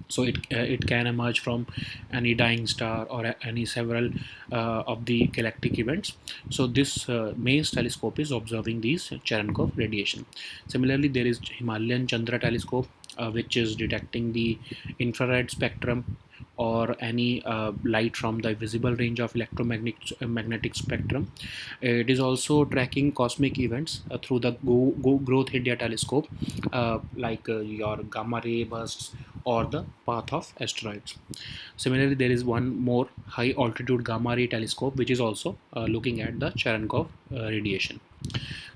So it can emerge from any dying star or any several of the galactic events. So this MACE telescope is observing these Cherenkov radiation. Similarly, there is Himalayan Chandra telescope, which is detecting the infrared spectrum or any light from the visible range of electromagnetic spectrum. It is also tracking cosmic events through the growth India telescope, like your gamma ray bursts or the path of asteroids. Similarly, there is one more high altitude gamma ray telescope which is also looking at the Cherenkov radiation.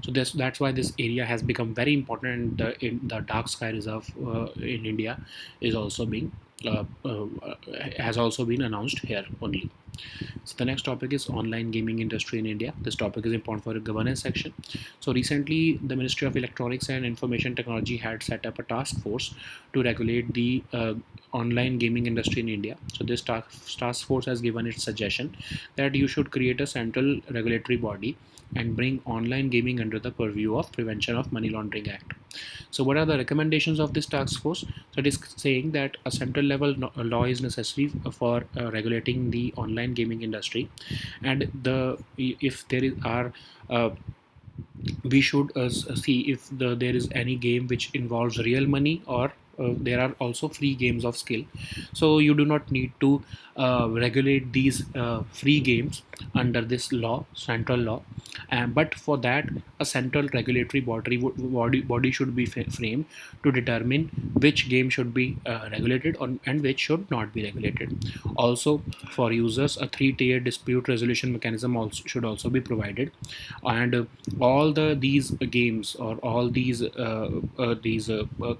So that's why this area has become very important, and in the dark sky reserve in India is also being has also been announced here only. So the next topic is online gaming industry in India. This topic is important for the governance section. So recently, the Ministry of Electronics and Information Technology had set up a task force to regulate the online gaming industry in India. So this task force has given its suggestion that you should create a central regulatory body and bring online gaming under the purview of Prevention of Money Laundering Act. So what are the recommendations of this task force? So it is saying that a central level law is necessary for regulating the online gaming industry, and if there is are we should see if there is any game which involves real money, or there are also free games of skill. So you do not need to regulate these free games under this law, central law, but for that a central regulatory body should be framed to determine which game should be regulated and which should not be regulated. Also, for users, a three-tier dispute resolution mechanism should also be provided, and all these games, or all these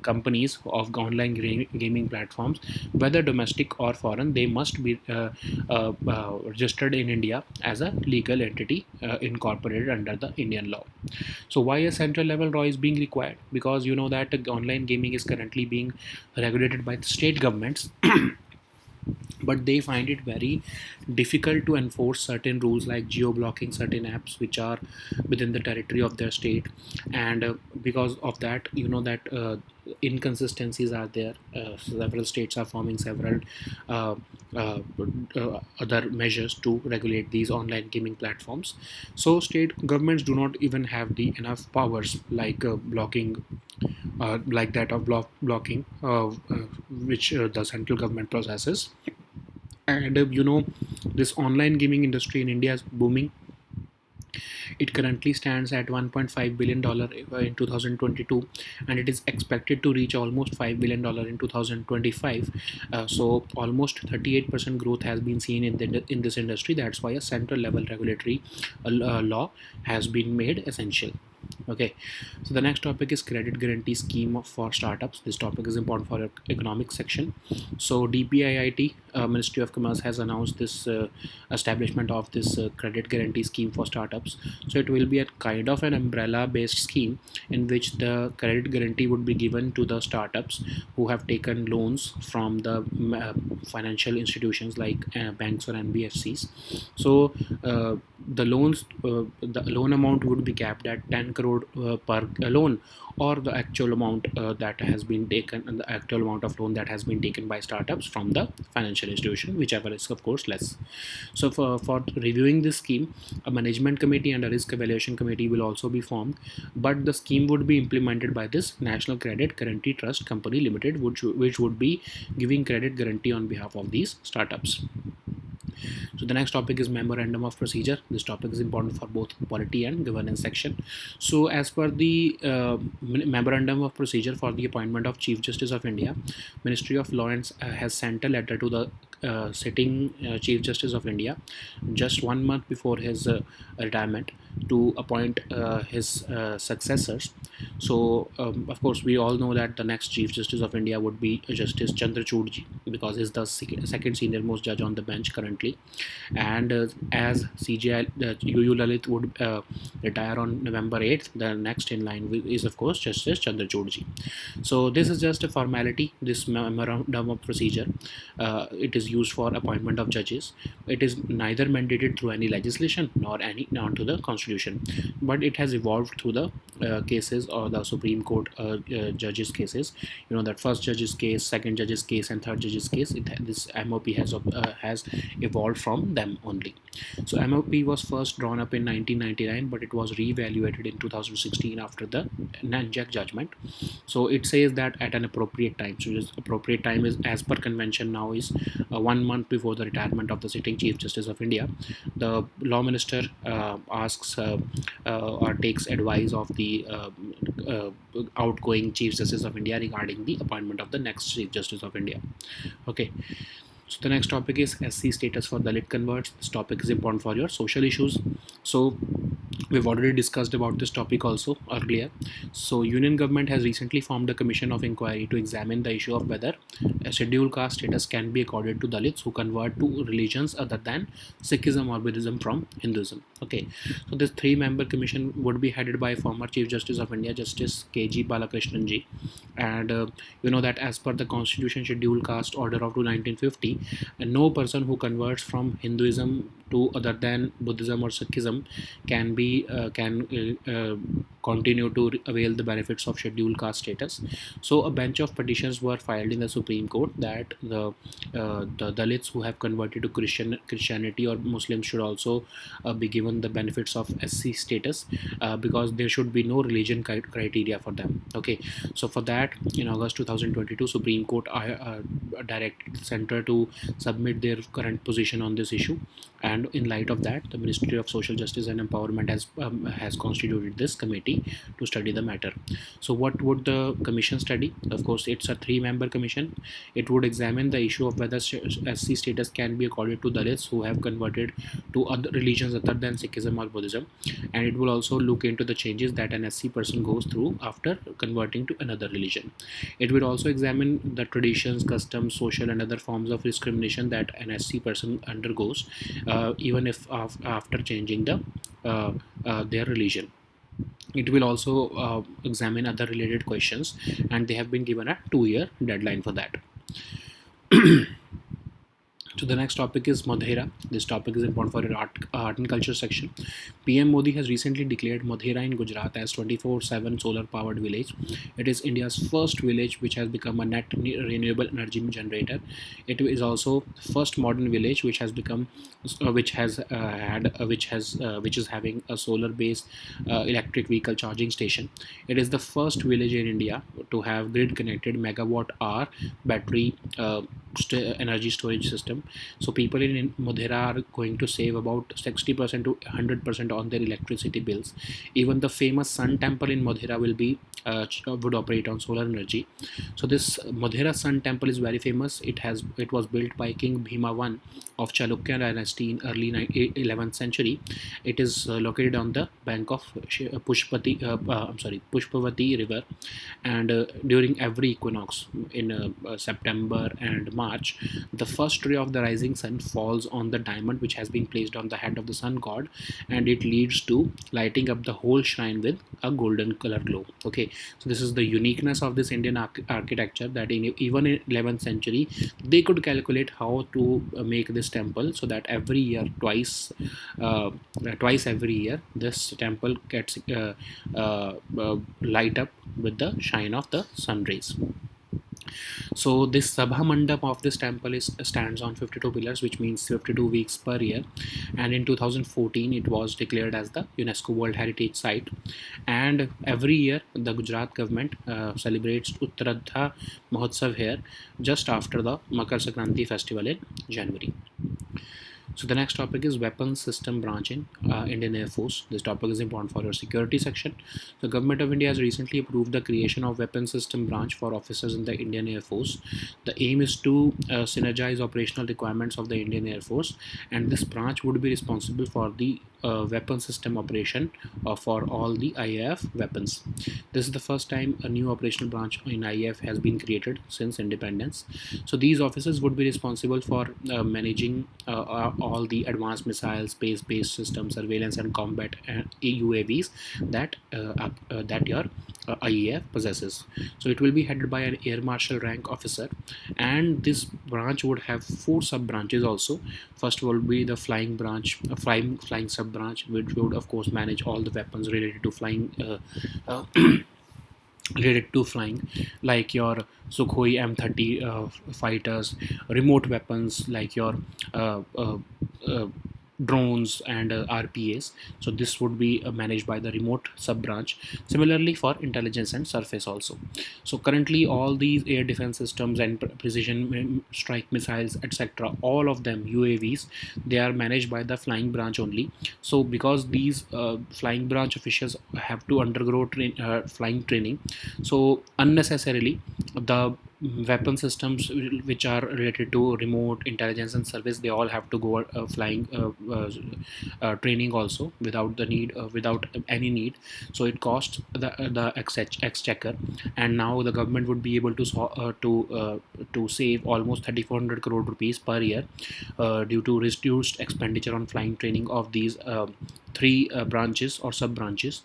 companies of online gaming platforms, whether domestic or foreign, they must be registered in India as a legal entity, incorporated under the Indian law. So why a central level law is being required? Because you know that online gaming is currently being regulated by the state governments, but they find it very difficult to enforce certain rules like geo blocking certain apps which are within the territory of their state. And because of that, you know that inconsistencies are there. Several states are forming several uh, uh, other measures to regulate these online gaming platforms. So state governments do not even have the enough powers like blocking, like that of blocking, which the central government possesses. And this online gaming industry in India is booming. It currently stands at $1.5 billion in 2022, and it is expected to reach almost $5 billion in 2025. So almost 38% growth has been seen in this industry. That's why a central level regulatory law has been made essential. Okay, so the next topic is credit guarantee scheme for startups. This topic is important for economic section. So DPIIT, Ministry of Commerce, has announced this establishment of this credit guarantee scheme for startups. So it will be a kind of an umbrella based scheme in which the credit guarantee would be given to the startups who have taken loans from the financial institutions like banks or NBFCs. So the loan amount would be capped at 10 crore per loan, or the actual amount that has been taken, and the actual amount of loan that has been taken by startups from the financial institution, whichever is of course less. So for reviewing this scheme, a management committee and a risk evaluation committee will also be formed, but the scheme would be implemented by this National Credit Guarantee Trust Company Limited, which would be giving credit guarantee on behalf of these startups. So the next topic is memorandum of procedure. This topic is important for both polity and governance section. So as per the memorandum of procedure for the appointment of Chief Justice of India, Ministry of Law has sent a letter to the sitting Chief Justice of India just 1 month before his retirement to appoint his successors. So of course we all know that the next Chief Justice of India would be Justice Chandrachud ji, because he's the second senior most judge on the bench currently. And as CJI UU Lalit would retire on November 8th, the next in line is of course Justice Chandrachud ji. So this is just a formality, this memorandum of procedure. It is used for appointment of judges. It is neither mandated through any legislation nor to the constitution, but it has evolved through the cases or the Supreme Court judges cases. You know that first judge's case, second judge's case, and third judge's case. This MOP has evolved from them only. So MOP was first drawn up in 1999, but it was re-evaluated in 2016 after the Nanjak judgment. So it says that at an appropriate time. So this appropriate time is, as per convention now, is 1 month before the retirement of the sitting Chief Justice of India. The law minister asks or takes advice of the outgoing Chief Justice of India regarding the appointment of the next Chief Justice of India. Okay. So the next topic is SC status for Dalit converts. This topic is important for your social issues. So we've already discussed about this topic also earlier. So Union government has recently formed a commission of inquiry to examine the issue of whether a scheduled caste status can be accorded to Dalits who convert to religions other than Sikhism or Buddhism from Hinduism. Okay, so this three-member commission would be headed by former Chief Justice of India, Justice K.G. Balakrishnan ji, and you know that as per the Constitution Scheduled Caste Order of 1950, no person who converts from Hinduism to other than Buddhism or Sikhism can continue to avail the benefits of scheduled caste status. So a bench of petitions were filed in the Supreme Court that the Dalits who have converted to Christianity or Muslims should also be given the benefits of SC status, because there should be no religion criteria for them. Okay, so for that, in August 2022, Supreme Court directed the center to submit their current position on this issue, and in light of that, the Ministry of Social Justice and Empowerment has constituted this committee to study the matter. So what would the commission study? Of course, it's a three-member commission. It would examine the issue of whether SC status can be accorded to Dalits who have converted to other religions other than Sikhism or Buddhism, and it will also look into the changes that an SC person goes through after converting to another religion. It will also examine the traditions, customs, social and other forms of discrimination that an SC person undergoes, even if after changing their religion. It will also examine other related questions, and they have been given a 2-year deadline for that. So the next topic is Modhera. This topic is important for your art and culture section. PM Modi has recently declared Modhera in Gujarat as 24/7 solar powered village. It is India's first village which has become a net renewable energy generator. It is also first modern village which has become which is having a solar based electric vehicle charging station. It is the first village in India to have grid connected megawatt hour battery energy storage system. So people in Modhera are going to save about 60% to 100% on their electricity bills. Even the famous Sun Temple in Modhera would operate on solar energy. So this Modhera Sun Temple is very famous. It was built by King Bhima I of Chalukya dynasty in early 11th century. It is located on the bank of Pushpavati river, and during every equinox in September and March, the first ray of the rising sun falls on the diamond which has been placed on the head of the sun god, and it leads to lighting up the whole shrine with a golden color glow. Okay, so this is the uniqueness of this Indian architecture, that even in 11th century they could calculate how to make this temple so that every year twice every year this temple gets light up with the shine of the sun rays. So this Sabha Mandap of this temple stands on 52 pillars, which means 52 weeks per year. And in 2014, it was declared as the UNESCO World Heritage Site. And every year, the Gujarat government celebrates Uttaradha Mahotsav here just after the Makar Sankranti festival in January. So the next topic is weapons system branch in Indian Air Force. This topic is important for your security section. The government of India has recently approved the creation of weapons system branch for officers in the Indian Air Force. The aim is to synergize operational requirements of the Indian Air Force, and this branch would be responsible for the weapon system operation for all the IAF weapons. This is the first time a new operational branch in IAF has been created since independence. So these officers would be responsible for managing all the advanced missiles, space-based systems, surveillance and combat UAVs that your IAF possesses. So it will be headed by an Air Marshal rank officer, and this branch would have 4 sub branches also. First will be the flying branch, flying sub branch, which would of course manage all the weapons related to flying like your Sukhoi M30 fighters, remote weapons like your drones and RPAs. So this would be managed by the remote sub branch. Similarly for intelligence and surface also. So currently all these air defense systems and precision strike missiles, etc., all of them UAVs, they are managed by the flying branch only. So because these flying branch officials have to undergo flying training, so unnecessarily the weapon systems which are related to remote intelligence and service, they all have to go flying training also without the need without any need. So it costs the exchequer, and now the government would be able to to save almost 3400 crore rupees per year due to reduced expenditure on flying training of these three branches or sub branches.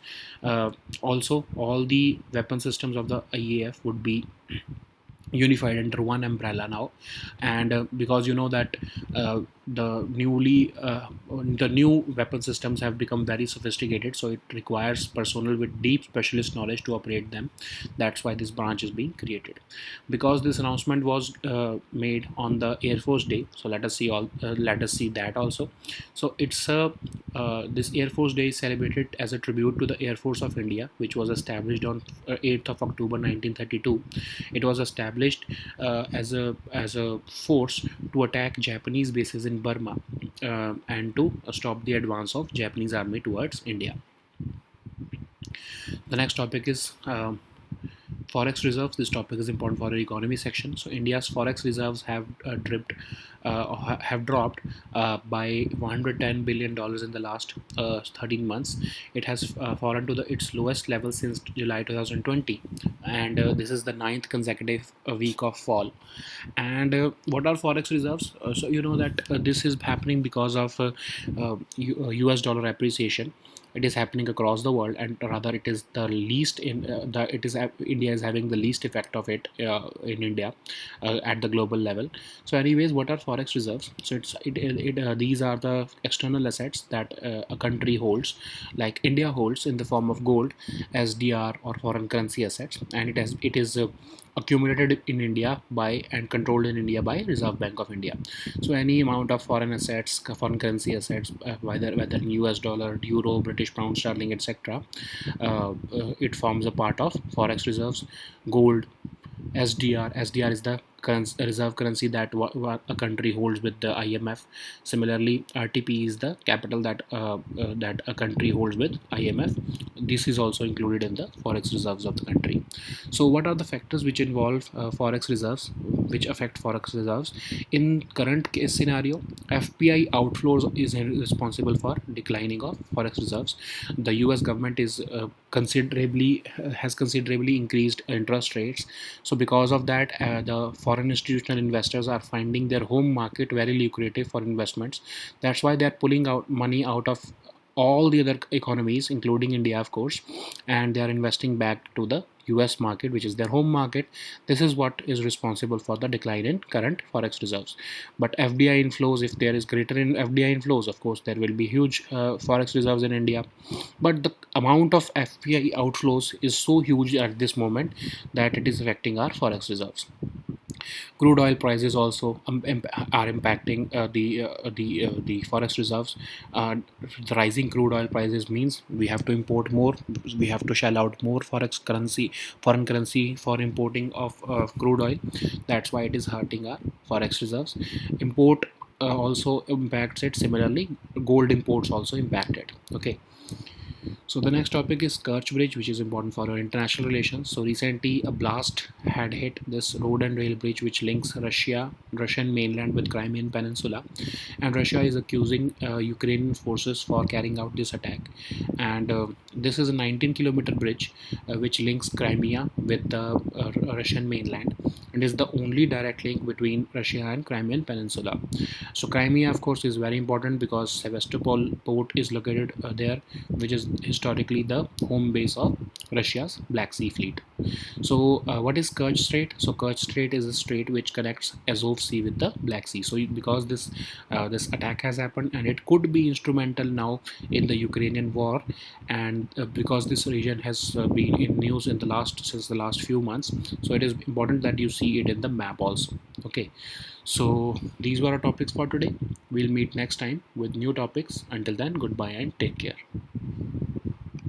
Also, all the weapon systems of the IAF would be unified under one umbrella now. And because you know that the new weapon systems have become very sophisticated, so it requires personnel with deep specialist knowledge to operate them. That's why this branch is being created. Because this announcement was made on the Air Force Day, so let us see that also. So it's this Air Force Day is celebrated as a tribute to the Air Force of India, which was established on 8th of October 1932. It was established as a force to attack Japanese bases in Burma and to stop the advance of Japanese army towards India. The next topic is forex reserves. This topic is important for our economy section. So India's forex reserves have dropped by $110 billion in the last 13 months. It has fallen to its lowest level since July 2020, and this is the ninth consecutive week of fall. And what are forex reserves? So you know that this is happening because of US dollar appreciation. It is happening across the world, and rather it is the least in India is having the least effect of it in India at the global level. So anyways, what are forex reserves? So these are the external assets that a country holds, like India holds in the form of gold, SDR or foreign currency assets, and it is accumulated in India by and controlled in India by Reserve Bank of India. So any amount of foreign assets, foreign currency assets, whether in US dollar, euro, British pound sterling, etc., it forms a part of forex reserves. Gold, SDR is the reserve currency that a country holds with the IMF. Similarly, RTP is the capital that a country holds with IMF. This is also included in the forex reserves of the country. So what are the factors which involve forex reserves, which affect forex reserves? In current case scenario, FPI outflows is responsible for declining of forex reserves. The US government has considerably increased interest rates. So because of that, the foreign institutional investors are finding their home market very lucrative for investments. That's why they're pulling out money out of all the other economies, including India, of course, and they are investing back to the US market, which is their home market. This is what is responsible for the decline in current forex reserves. But FDI inflows, if there is greater in FDI inflows, of course, there will be huge forex reserves in India. But the amount of FPI outflows is so huge at this moment that it is affecting our forex reserves. Crude oil prices also are impacting the forex reserves. The rising crude oil prices means we have to import more. We have to shell out more foreign currency for importing of crude oil. That's why it is hurting our forex reserves. Import also impacts it. Similarly, gold imports also impact it. Okay. So the next topic is Kerch Bridge, which is important for our international relations. So recently a blast had hit this road and rail bridge which links Russian mainland with Crimean Peninsula, and Russia is accusing Ukrainian forces for carrying out this attack. And this is a 19-kilometer bridge which links Crimea with the Russian mainland, and is the only direct link between Russia and Crimean Peninsula. So Crimea, of course, is very important because Sevastopol port is located there, which is historically the home base of Russia's Black Sea Fleet. So what is Kerch Strait? So Kerch Strait is a strait which connects Azov Sea with the Black Sea. So because this attack has happened, and it could be instrumental now in the Ukrainian war, and because this region has been in news since the last few months, so it is important that you see it in the map also. Okay, so these were our topics for today. We'll meet next time with new topics. Until then, goodbye and take care.